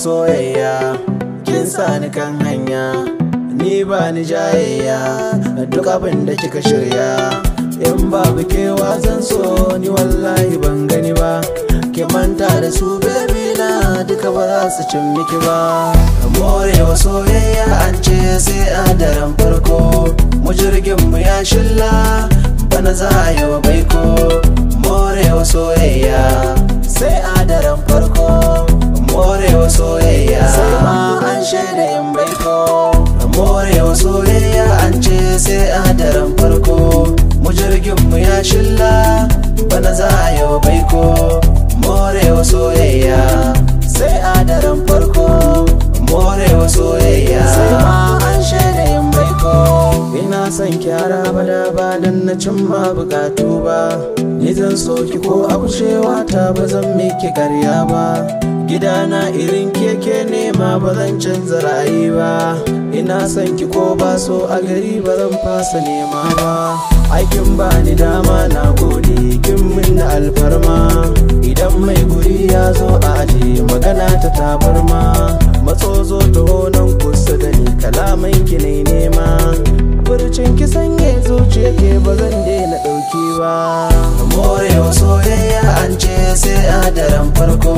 soyayya kin sani kan hanya, ni ba ni jayayya duk abin da kika shirya. In babu kewa zan so ni wallahi ban gani ba, ki manta da su baby na duka ba za su cin miki ba. Morewa soyayya an ce sai a daren farko, mu jirgin mu ya shilla bana za a yi wa baiko. Morewa soyayya sai a daren farko, morewa soyayya sai ma an shaida yin baiko. Morewa soyayya an ce sai a daren farko, mu jirgin mu ya shilla bana za a yi wa baiko. Morewa soyayya sai a daren farko, morewa soyayya sai ma an shaida yin baiko. Ina son kyara bada ba dan na cimma bukatu ba, ni zan so ki ko abushewa ta ba zan miki karya ba. Gidana irin keke nema ba zan canza ra'ayi ba, ina son ki ko ba so a gari ba zan fasa nema ba. Aikin ba ni dama na gode kin min alfarma, idan mai guri ya zo a aje magana ta tabarma. Matso zo taho nan kusa da ni kalaman ki ne nema, furcin ki sanye zuciya ke ba zan daina ɗauki ba. Morewa soyayya an ce sai a daren farko,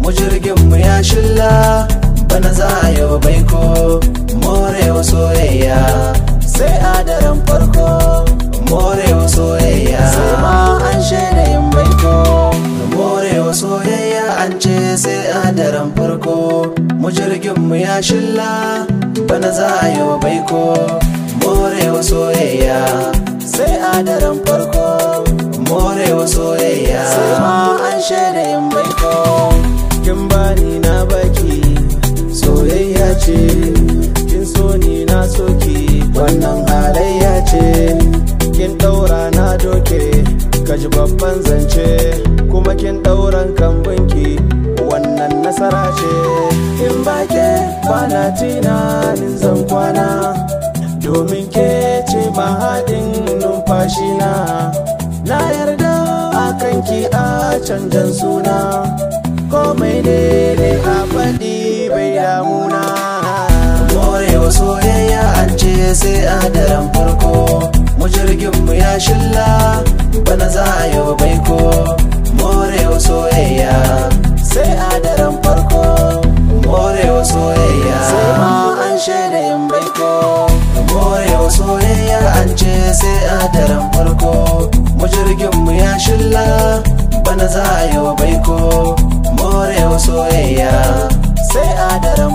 mu jirgin mu ya shilla bana za a yi wa baiko. Morewa soyayya sai a daren farko, morewa soyayya sai ma an shaida yin baiko. Morewa soyayya an ce sai a daren farko, mu jirgin mu ya shilla bana za a yi wa baiko. Morewa soyayya sai a daren farko, morewa soyayya sai ma an shaida yin baiko. Kin bani na baki soyayya ce, kin so ni na soki wannan halayya ce. Kin daura na doke kaji babban zance, kuma kin dauran kambunki wannan nasara ce. In bake bana tunanin zan kwana, domin ke ce mahadin numfashi na. Na yarda a kanki a canjan suna, komai ne a faɗi bai damuna. Morewa soyayya an ce sai a daren farko, mu jirgin mu ya shilla bana za a yi wa baiko. Morewa soyayya sai a daren farko, morewa soyayya sai ma an shaida yin baiko. Morewa soyayya an ce sai a daren farko, mu jirgin mu ya shilla bana za a yi wa baiko. Morewa soyayya sai a daren